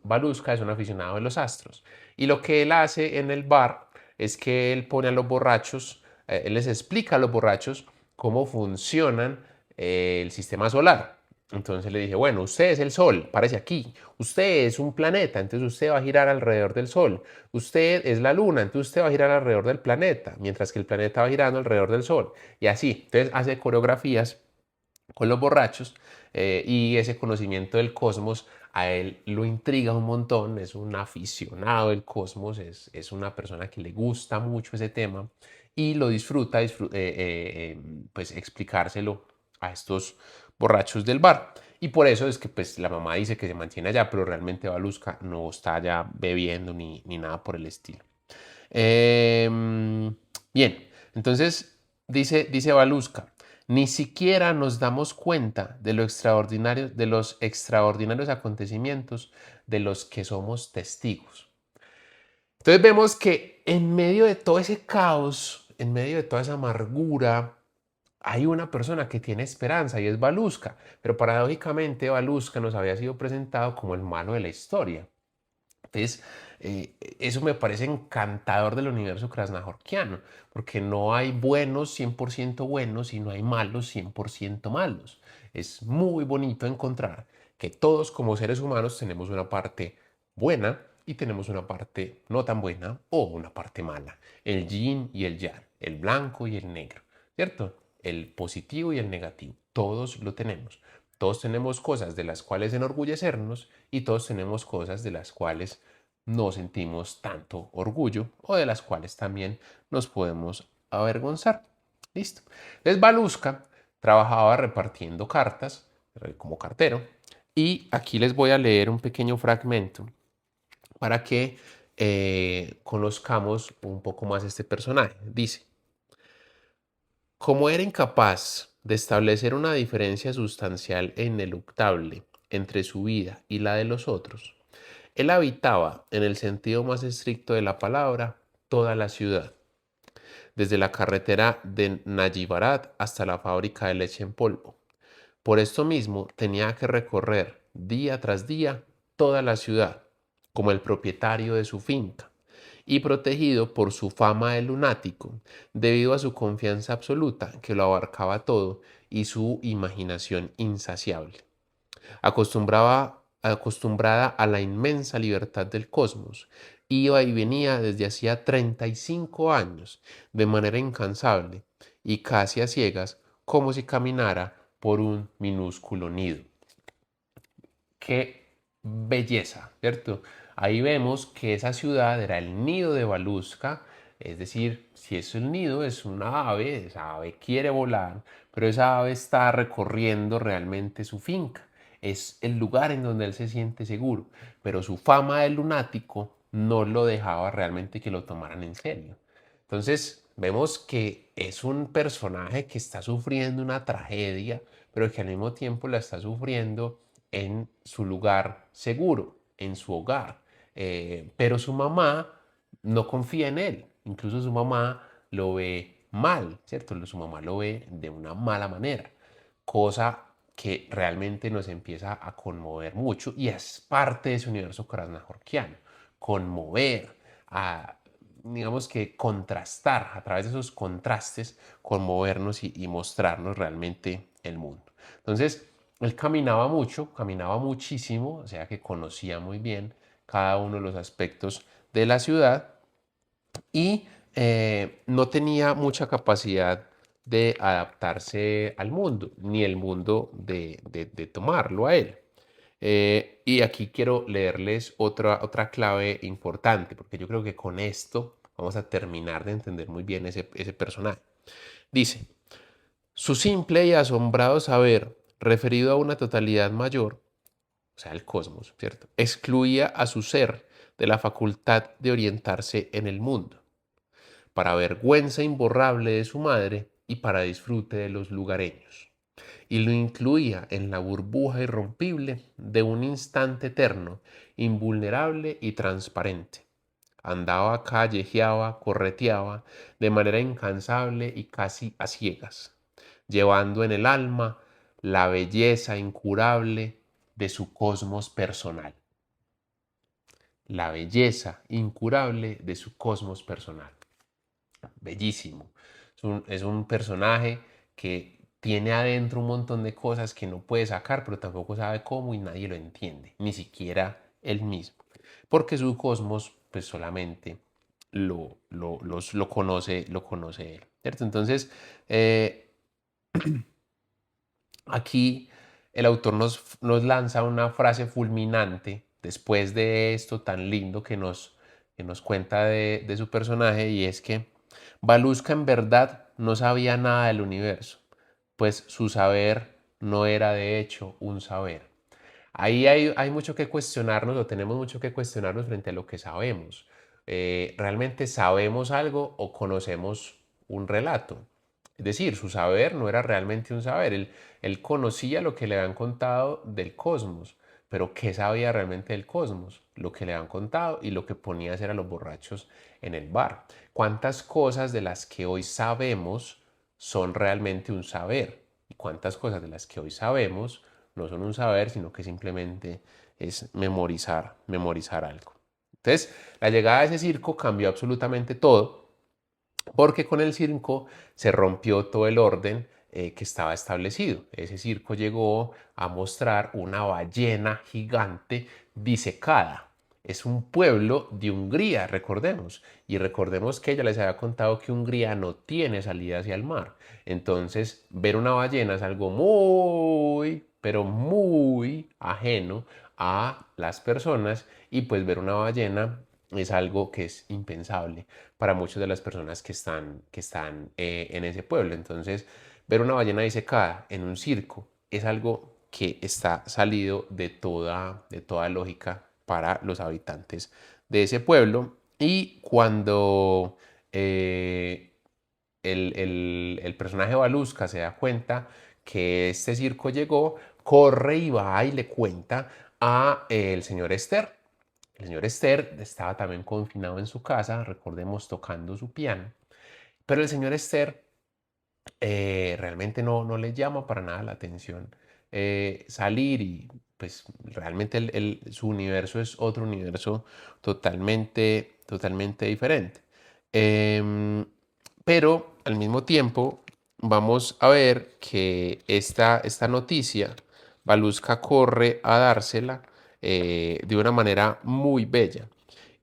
Baluska es un aficionado de los astros. Y lo que él hace en el bar es que él pone a los borrachos, él les explica a los borrachos cómo funcionan el sistema solar. Entonces le dije, bueno, usted es el Sol, parece aquí. Usted es un planeta, entonces usted va a girar alrededor del Sol. Usted es la Luna, entonces usted va a girar alrededor del planeta, mientras que el planeta va girando alrededor del Sol. Y así, entonces hace coreografías con los borrachos y ese conocimiento del cosmos a él lo intriga un montón, es un aficionado del cosmos, es una persona que le gusta mucho ese tema y lo disfruta, pues explicárselo a estos borrachos del bar. Y por eso es que pues la mamá dice que se mantiene allá, pero realmente Baluska no está allá bebiendo ni nada por el estilo. Bien, entonces dice Baluska, ni siquiera nos damos cuenta de los extraordinarios acontecimientos de los que somos testigos. Entonces vemos que en medio de todo ese caos, en medio de toda esa amargura, hay una persona que tiene esperanza y es Baluska, pero paradójicamente Baluska nos había sido presentado como el malo de la historia. Entonces, eso me parece encantador del universo krasnahorkiano, porque no hay buenos 100% buenos y no hay malos 100% malos. Es muy bonito encontrar que todos como seres humanos tenemos una parte buena y tenemos una parte no tan buena o una parte mala. El yin y el yang, el blanco y el negro, ¿cierto? El positivo y el negativo. Todos lo tenemos. Todos tenemos cosas de las cuales enorgullecernos y todos tenemos cosas de las cuales no sentimos tanto orgullo o de las cuales también nos podemos avergonzar. Listo. Entonces Baluska trabajaba repartiendo cartas como cartero y aquí les voy a leer un pequeño fragmento para que conozcamos un poco más este personaje. Dice, como era incapaz de establecer una diferencia sustancial e ineluctable entre su vida y la de los otros, él habitaba, en el sentido más estricto de la palabra, toda la ciudad, desde la carretera de Nayibarat hasta la fábrica de leche en polvo. Por esto mismo tenía que recorrer día tras día toda la ciudad, como el propietario de su finca, y protegido por su fama de lunático, debido a su confianza absoluta que lo abarcaba todo y su imaginación insaciable. Acostumbrada a la inmensa libertad del cosmos, iba y venía desde hacía 35 años, de manera incansable y casi a ciegas, como si caminara por un minúsculo nido. Qué belleza, ¿cierto? Ahí vemos que esa ciudad era el nido de Balusca, es decir, si es el nido, es una ave, esa ave quiere volar, pero esa ave está recorriendo realmente su finca. Es el lugar en donde él se siente seguro, pero su fama de lunático no lo dejaba realmente que lo tomaran en serio. Entonces, vemos que es un personaje que está sufriendo una tragedia, pero que al mismo tiempo la está sufriendo en su lugar seguro, en su hogar. Pero su mamá no confía en él. Incluso su mamá lo ve mal, ¿cierto? Su mamá lo ve de una mala manera, cosa que realmente nos empieza a conmover mucho y es parte de ese universo krasnahorkiano. Conmover, a, digamos que contrastar, a través de esos contrastes, conmovernos y mostrarnos realmente el mundo. Entonces, él caminaba mucho, caminaba muchísimo, o sea que conocía muy bien cada uno de los aspectos de la ciudad y no tenía mucha capacidad de adaptarse al mundo, ni el mundo de tomarlo a él. Y aquí quiero leerles otra clave importante, porque yo creo que con esto vamos a terminar de entender muy bien ese personaje. Dice, su simple y asombrado saber, referido a una totalidad mayor, o sea, el cosmos, ¿cierto? Excluía a su ser de la facultad de orientarse en el mundo, para vergüenza imborrable de su madre y para disfrute de los lugareños, y lo incluía en la burbuja irrompible de un instante eterno, invulnerable y transparente. Andaba, callejeaba, correteaba de manera incansable y casi a ciegas, llevando en el alma la belleza incurable de su cosmos personal. La belleza incurable de su cosmos personal. Bellísimo. Es un personaje que tiene adentro un montón de cosas que no puede sacar, pero tampoco sabe cómo y nadie lo entiende, ni siquiera él mismo. Porque su cosmos, pues solamente lo conoce él, ¿cierto? Entonces, aquí el autor nos lanza una frase fulminante después de esto tan lindo que nos cuenta de su personaje, y es que Baluska en verdad no sabía nada del universo, pues su saber no era de hecho un saber. Ahí hay mucho que cuestionarnos, o tenemos mucho que cuestionarnos frente a lo que sabemos. ¿Realmente sabemos algo o conocemos un relato? Es decir, su saber no era realmente un saber. Él conocía lo que le habían contado del cosmos, pero ¿qué sabía realmente del cosmos? Lo que le habían contado y lo que ponía a hacer a los borrachos en el bar. ¿Cuántas cosas de las que hoy sabemos son realmente un saber? ¿Y cuántas cosas de las que hoy sabemos no son un saber, sino que simplemente es memorizar algo? Entonces, la llegada de ese circo cambió absolutamente todo, porque con el circo se rompió todo el orden que estaba establecido. Ese circo llegó a mostrar una ballena gigante disecada. Es un pueblo de Hungría, recordemos. Y recordemos que ella les había contado que Hungría no tiene salida hacia el mar. Entonces, ver una ballena es algo muy, pero muy ajeno a las personas, y pues ver una ballena es algo que es impensable para muchas de las personas que están en ese pueblo. Entonces, ver una ballena disecada en un circo es algo que está salido de toda lógica para los habitantes de ese pueblo. Y cuando el personaje Balusca se da cuenta que este circo llegó, corre y va y le cuenta a el señor Esther. El señor Esther estaba también confinado en su casa, recordemos, tocando su piano, pero el señor Esther realmente no le llama para nada la atención salir y pues realmente su universo es otro universo totalmente diferente. Em, pero al mismo tiempo vamos a ver que esta noticia, Baluska corre a dársela de una manera muy bella.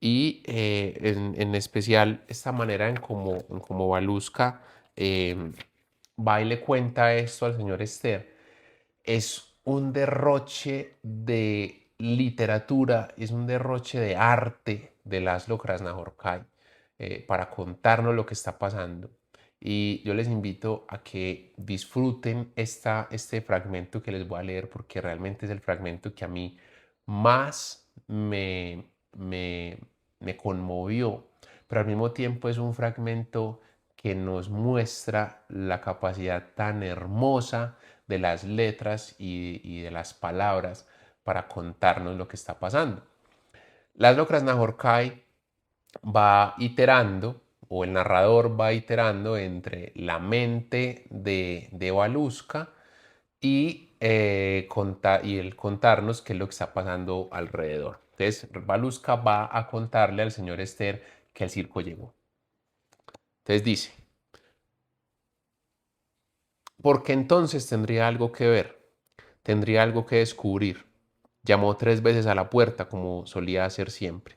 Y en especial esta manera en como Baluska va y le cuenta esto al señor Esther, es un derroche de literatura, es un derroche de arte de Laszlo Krasznahorkai para contarnos lo que está pasando. Y yo les invito a que disfruten este fragmento que les voy a leer porque realmente es el fragmento que a mí más me, me conmovió, pero al mismo tiempo es un fragmento que nos muestra la capacidad tan hermosa de las letras y de las palabras para contarnos lo que está pasando. Laszlo Krasznahorkai va iterando, o el narrador va iterando entre la mente de Baluska y el contarnos qué es lo que está pasando alrededor. Entonces, Baluska va a contarle al señor Esther que el circo llegó. Entonces dice, porque entonces tendría algo que ver, tendría algo que descubrir. Llamó 3 veces a la puerta como solía hacer siempre.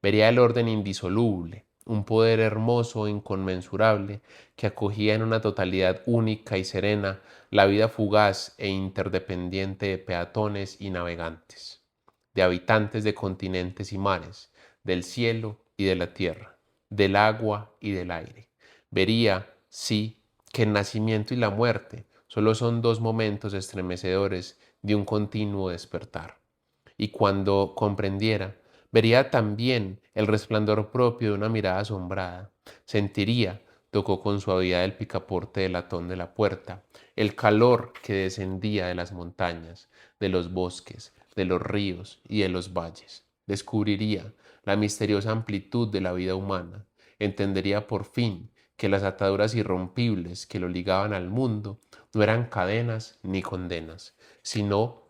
Vería el orden indisoluble, un poder hermoso e inconmensurable que acogía en una totalidad única y serena la vida fugaz e interdependiente de peatones y navegantes, de habitantes de continentes y mares, del cielo y de la tierra, del agua y del aire. Vería, sí, que el nacimiento y la muerte solo son dos momentos estremecedores de un continuo despertar. Y cuando comprendiera, vería también el resplandor propio de una mirada asombrada. Sentiría, tocó con suavidad el picaporte de latón de la puerta, el calor que descendía de las montañas, de los bosques, de los ríos y de los valles. Descubriría la misteriosa amplitud de la vida humana. Entendería por fin que las ataduras irrompibles que lo ligaban al mundo no eran cadenas ni condenas, sino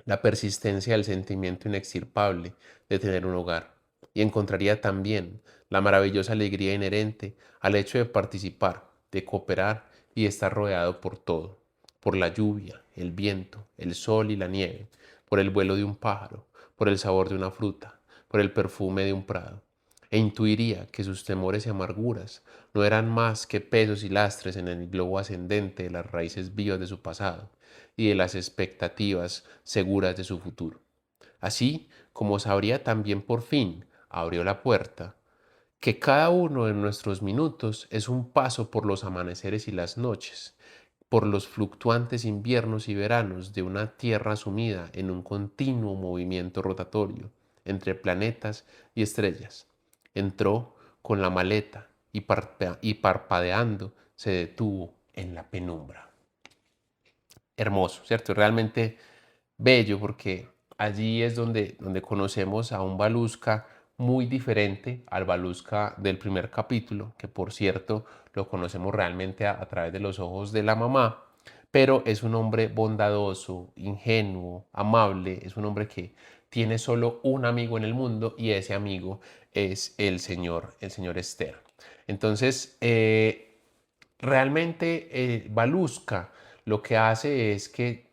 la persistencia del sentimiento inextirpable de tener un hogar, y encontraría también la maravillosa alegría inherente al hecho de participar, de cooperar y de estar rodeado por todo, por la lluvia, el viento, el sol y la nieve, por el vuelo de un pájaro, por el sabor de una fruta, por el perfume de un prado, e intuiría que sus temores y amarguras no eran más que pesos y lastres en el globo ascendente de las raíces vivas de su pasado y de las expectativas seguras de su futuro. Así como sabría también por fin, abrió la puerta, que cada uno de nuestros minutos es un paso por los amaneceres y las noches, por los fluctuantes inviernos y veranos de una Tierra sumida en un continuo movimiento rotatorio entre planetas y estrellas. Entró con la maleta y parpadeando se detuvo en la penumbra. Hermoso, ¿cierto? Realmente bello porque allí es donde conocemos a un Baluska muy diferente al Baluska del primer capítulo, que por cierto lo conocemos realmente a través de los ojos de la mamá, pero es un hombre bondadoso, ingenuo, amable, es un hombre que tiene solo un amigo en el mundo y ese amigo es el señor Esther. Entonces, realmente Baluska lo que hace es que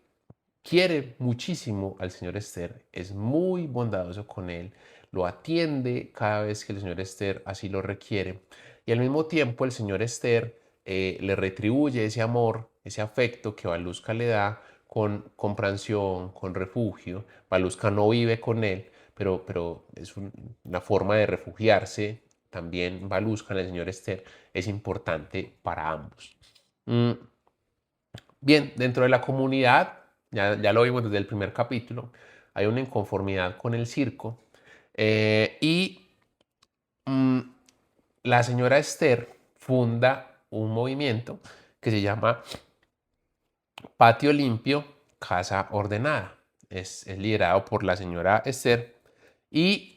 quiere muchísimo al señor Esther, es muy bondadoso con él, lo atiende cada vez que el señor Esther así lo requiere y al mismo tiempo el señor Esther le retribuye ese amor, ese afecto que Baluska le da con comprensión, con refugio. Baluska no vive con él, pero es una forma de refugiarse. También Baluska en el señor Esther es importante para ambos. Mm, Bien, dentro de la comunidad, ya lo vimos desde el primer capítulo, hay una inconformidad con el circo y mm, la señora Esther funda un movimiento que se llama Patio Limpio, Casa Ordenada. Es liderado por la señora Esther y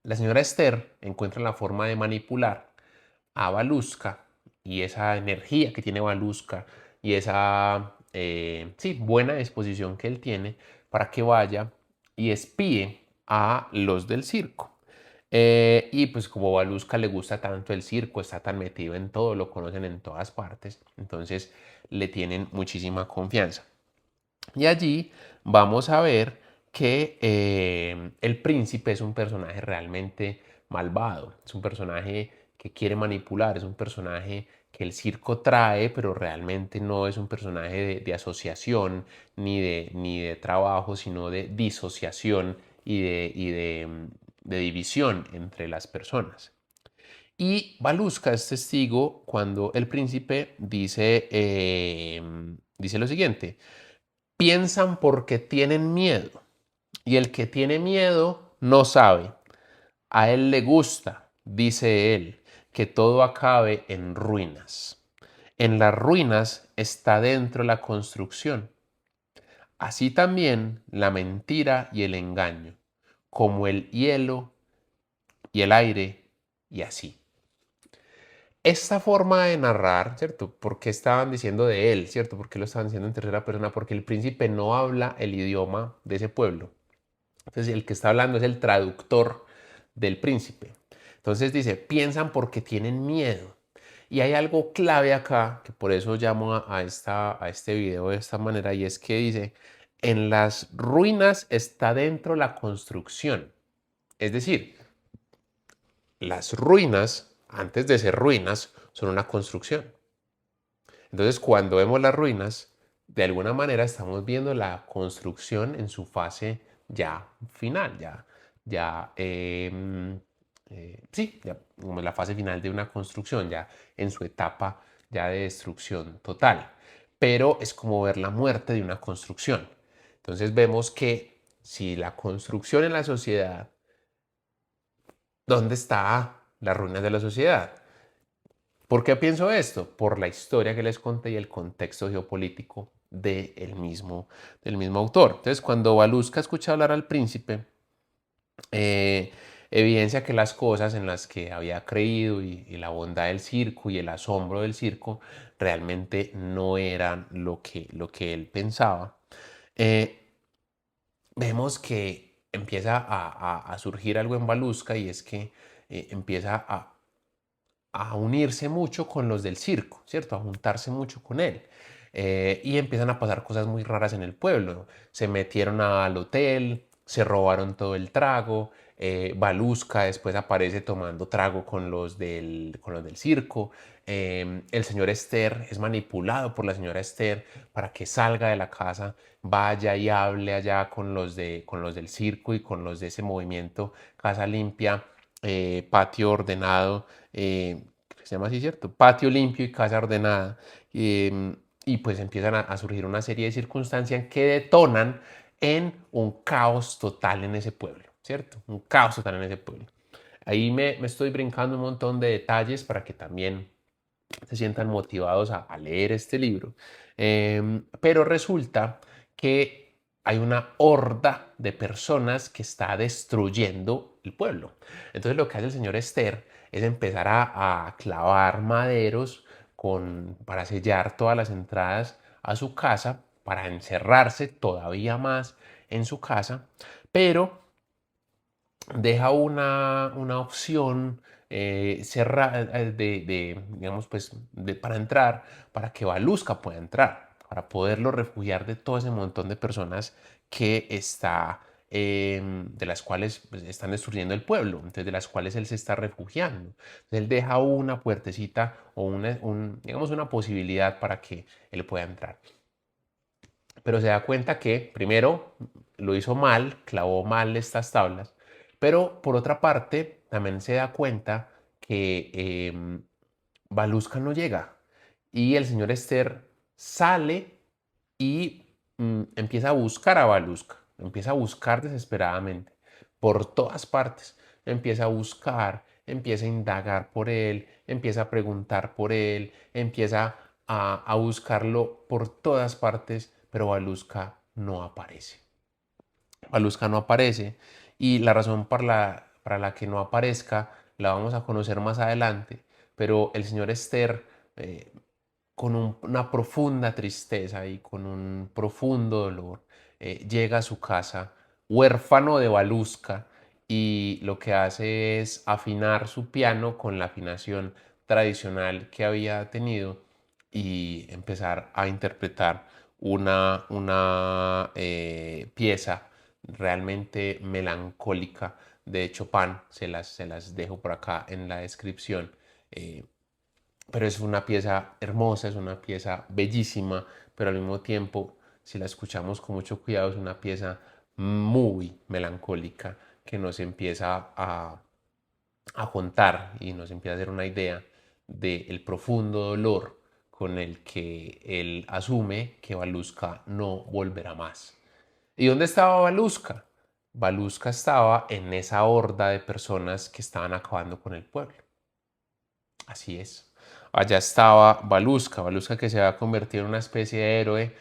la señora Esther encuentra la forma de manipular a Baluska y esa energía que tiene Baluska y esa sí, buena disposición que él tiene para que vaya y espíe a los del circo. Y pues como Baluska le gusta tanto el circo, está tan metido en todo, lo conocen en todas partes, entonces le tienen muchísima confianza. Y allí vamos a ver que el príncipe es un personaje realmente malvado, es un personaje que quiere manipular, es un personaje que el circo trae, pero realmente no es un personaje de asociación ni de trabajo, sino de disociación y de división entre las personas. Y Baluska es testigo cuando el príncipe dice lo siguiente: piensan porque tienen miedo, y el que tiene miedo no sabe. A él le gusta, dice él, que todo acabe en ruinas. En las ruinas está dentro la construcción. Así también la mentira y el engaño, como el hielo y el aire, y así. Esta forma de narrar, ¿cierto? ¿Por qué estaban diciendo de él, ¿cierto? ¿Por qué lo estaban diciendo en tercera persona? Porque el príncipe no habla el idioma de ese pueblo. Entonces, el que está hablando es el traductor del príncipe. Entonces dice, piensan porque tienen miedo. Y hay algo clave acá, que por eso llamo a este video de esta manera, y es que dice, en las ruinas está dentro la construcción. Es decir, las ruinas, antes de ser ruinas, son una construcción. Entonces, cuando vemos las ruinas, de alguna manera estamos viendo la construcción en su fase ya final, sí, ya como la fase final de una construcción, ya en su etapa ya de destrucción total. Pero es como ver la muerte de una construcción. Entonces vemos que si la construcción en la sociedad, ¿dónde está las ruinas de la sociedad? ¿Por qué pienso esto? Por la historia que les conté y el contexto geopolítico del mismo autor. Entonces, cuando Baluska escucha hablar al príncipe, eh, evidencia que las cosas en las que había creído y la bondad del circo y el asombro del circo realmente no eran lo que él pensaba. Eh, Vemos que empieza a surgir algo en Baluska y es que empieza a unirse mucho con los del circo, ¿cierto? A juntarse mucho con él. Y empiezan a pasar cosas muy raras en el pueblo. Se metieron al hotel, se robaron todo el trago. Baluska después aparece tomando trago con los del circo. El señor Esther es manipulado por la señora Esther para que salga de la casa, vaya y hable allá con los del circo y con los de ese movimiento Casa Limpia, Patio Ordenado, se llama así, ¿cierto? Patio Limpio y Casa Ordenada. Y pues empiezan a surgir una serie de circunstancias que detonan en un caos total en ese pueblo, ¿cierto? Un caos total en ese pueblo. Ahí me estoy brincando un montón de detalles para que también se sientan motivados a leer este libro. Pero resulta que hay una horda de personas que está destruyendo el pueblo. Entonces lo que hace el señor Esther es empezar a clavar maderos para sellar todas las entradas a su casa, para encerrarse todavía más en su casa, pero deja una opción cerrada digamos, pues, para entrar, para que Baluska pueda entrar, para poderlo refugiar de todo ese montón de personas de las cuales pues, están destruyendo el pueblo, entonces de las cuales él se está refugiando. Entonces, él deja una puertecita o digamos, una posibilidad para que él pueda entrar. Pero se da cuenta que primero lo hizo mal, clavó mal estas tablas, pero por otra parte también se da cuenta que Baluska no llega y el señor Esther sale y empieza a buscar a Baluska, empieza a buscar desesperadamente por todas partes, empieza a buscar empieza a indagar por él, empieza a preguntar por él, empieza a buscarlo por todas partes, pero Baluska no aparece. Baluska no aparece y la razón para la que no aparezca la vamos a conocer más adelante, pero el señor Esther, con una profunda tristeza y con un profundo dolor, llega a su casa huérfano de Baluska y lo que hace es afinar su piano con la afinación tradicional que había tenido y empezar a interpretar una pieza realmente melancólica de Chopin. Se las dejo por acá en la descripción. Eh, pero es una pieza hermosa, es una pieza bellísima, pero al mismo tiempo, si la escuchamos con mucho cuidado, es una pieza muy melancólica que nos empieza a contar y nos empieza a hacer una idea del profundo dolor con el que él asume que Baluska no volverá más. ¿Y dónde estaba Baluska? Baluska estaba en esa horda de personas que estaban acabando con el pueblo. Así es. Allá estaba Baluska, Baluska que se va a convertir en una especie de héroe.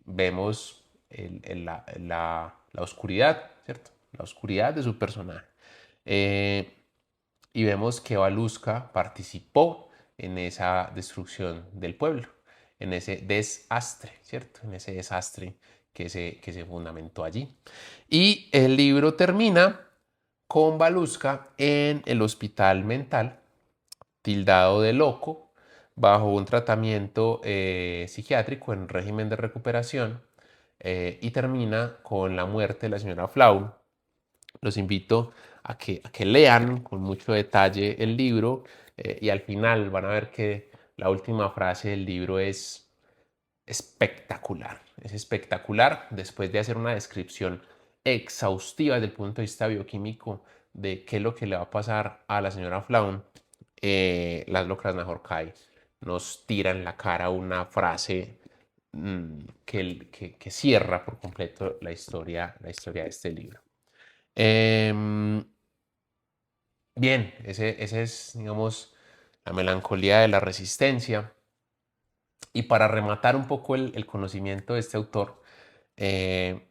Vemos la oscuridad, ¿cierto? La oscuridad de su personaje. Eh, y vemos que Baluska participó en esa destrucción del pueblo, en ese desastre, ¿cierto? En ese desastre que se fundamentó allí. Y el libro termina con Baluska en el hospital mental, tildado de loco, bajo un tratamiento psiquiátrico en régimen de recuperación, y termina con la muerte de la señora Flaun. Los invito a que lean con mucho detalle el libro, y al final van a ver que la última frase del libro es espectacular. Es espectacular después de hacer una descripción exhaustiva desde el punto de vista bioquímico de qué es lo que le va a pasar a la señora Flaun. Laszlo Krasznahorkai nos tira en la cara una frase, que cierra por completo la historia de este libro. Em, Bien, ese es, digamos, la melancolía de la resistencia. Y para rematar un poco el conocimiento de este autor, eh,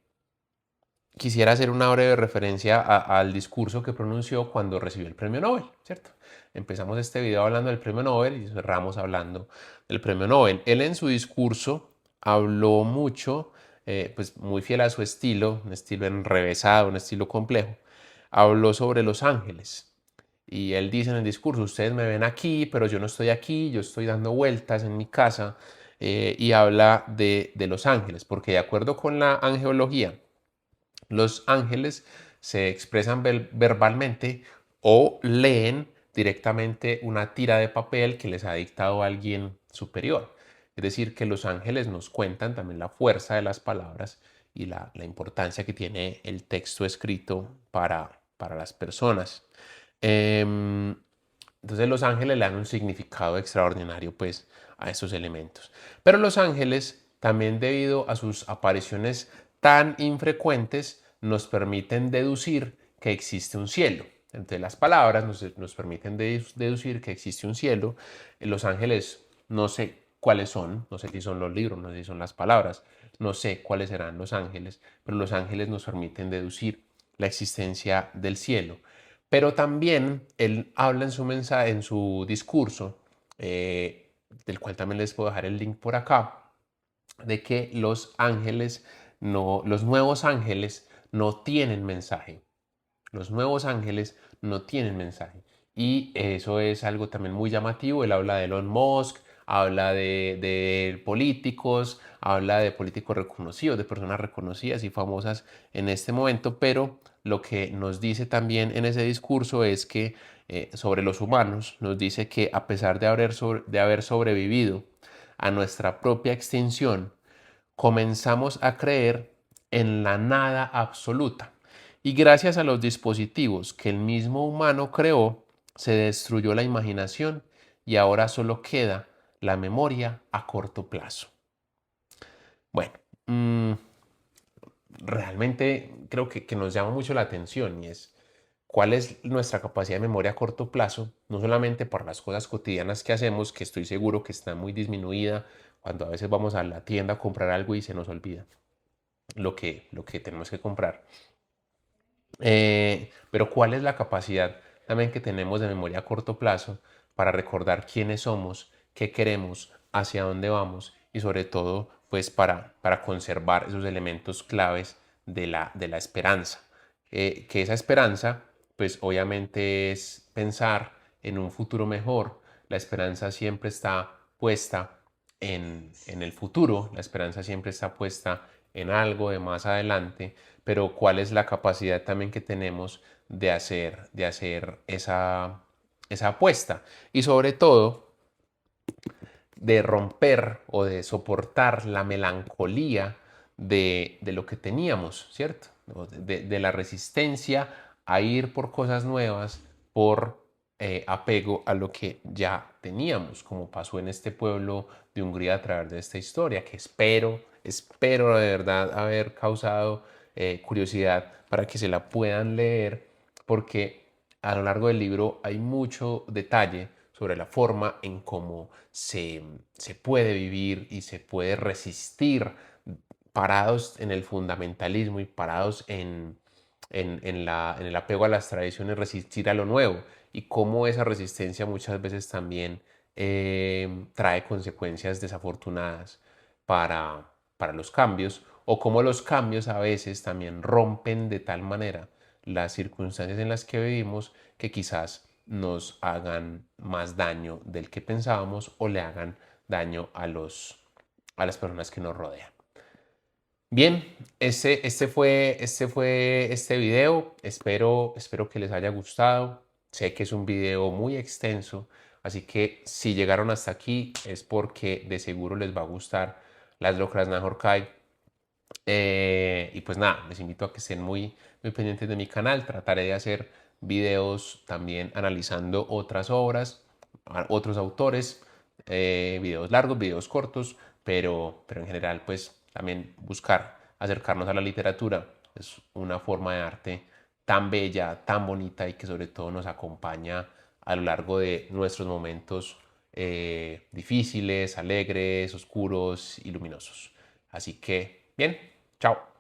quisiera hacer una breve referencia al discurso que pronunció cuando recibió el premio Nobel, ¿cierto? Empezamos este video hablando del premio Nobel y cerramos hablando del premio Nobel. Él en su discurso habló mucho, pues muy fiel a su estilo, un estilo enrevesado, un estilo complejo. Habló sobre los ángeles. Y él dice en el discurso: ustedes me ven aquí, pero yo no estoy aquí, yo estoy dando vueltas en mi casa. Y habla de los ángeles, porque de acuerdo con la angeología, los ángeles se expresan verbalmente o leen directamente una tira de papel que les ha dictado alguien superior. Es decir, que los ángeles nos cuentan también la fuerza de las palabras y la importancia que tiene el texto escrito para las personas. Em, entonces los ángeles le dan un significado extraordinario pues a estos elementos. Pero los ángeles también, debido a sus apariciones tan infrecuentes, nos permiten deducir que existe un cielo. Entre las palabras nos permiten deducir que existe un cielo. Los ángeles no sé cuáles son, no sé si son los libros, no sé si son las palabras, no sé cuáles serán los ángeles, pero los ángeles nos permiten deducir la existencia del cielo. Pero también él habla en su mensaje, en su discurso, del cual también les puedo dejar el link por acá, de que los ángeles, no, los nuevos ángeles no tienen mensaje. Los nuevos ángeles no tienen mensaje. Y eso es algo también muy llamativo. Él habla de Elon Musk, habla de políticos, habla de políticos reconocidos, de personas reconocidas y famosas en este momento, pero lo que nos dice también en ese discurso es que, sobre los humanos, nos dice que a pesar de haber sobrevivido a nuestra propia extinción, comenzamos a creer en la nada absoluta. Y gracias a los dispositivos que el mismo humano creó, se destruyó la imaginación y ahora solo queda la memoria a corto plazo. Bueno, realmente creo que nos llama mucho la atención y es cuál es nuestra capacidad de memoria a corto plazo, no solamente por las cosas cotidianas que hacemos, que estoy seguro que está muy disminuida cuando a veces vamos a la tienda a comprar algo y se nos olvida lo que tenemos que comprar. Pero cuál es la capacidad también que tenemos de memoria a corto plazo para recordar quiénes somos, qué queremos, hacia dónde vamos y sobre todo pues para conservar esos elementos claves de la esperanza. Que esa esperanza pues obviamente es pensar en un futuro mejor. La esperanza siempre está puesta en el futuro, la esperanza siempre está puesta en algo de más adelante, pero cuál es la capacidad también que tenemos de hacer esa apuesta y sobre todo de romper o de soportar la melancolía de lo que teníamos, ¿cierto? De la resistencia a ir por cosas nuevas, por apego a lo que ya teníamos, como pasó en este pueblo de Hungría a través de esta historia, que espero de verdad haber causado curiosidad para que se la puedan leer, porque a lo largo del libro hay mucho detalle sobre la forma en cómo se puede vivir y se puede resistir parados en el fundamentalismo y parados en el apego a las tradiciones, resistir a lo nuevo y cómo esa resistencia muchas veces también trae consecuencias desafortunadas para los cambios o cómo los cambios a veces también rompen de tal manera las circunstancias en las que vivimos que quizás nos hagan más daño del que pensábamos o le hagan daño a las personas que nos rodean. Bien, este fue este video. Espero que les haya gustado. Sé que es un video muy extenso, así que si llegaron hasta aquí es porque de seguro les va a gustar Laszlo Krasznahorkai. Y pues nada, les invito a que estén muy pendientes de mi canal. Trataré de hacer videos también analizando otras obras, otros autores, videos largos, videos cortos, pero en general pues también buscar acercarnos a la literatura. Es una forma de arte tan bella, tan bonita y que sobre todo nos acompaña a lo largo de nuestros momentos difíciles, alegres, oscuros y luminosos. Así que, bien, chao.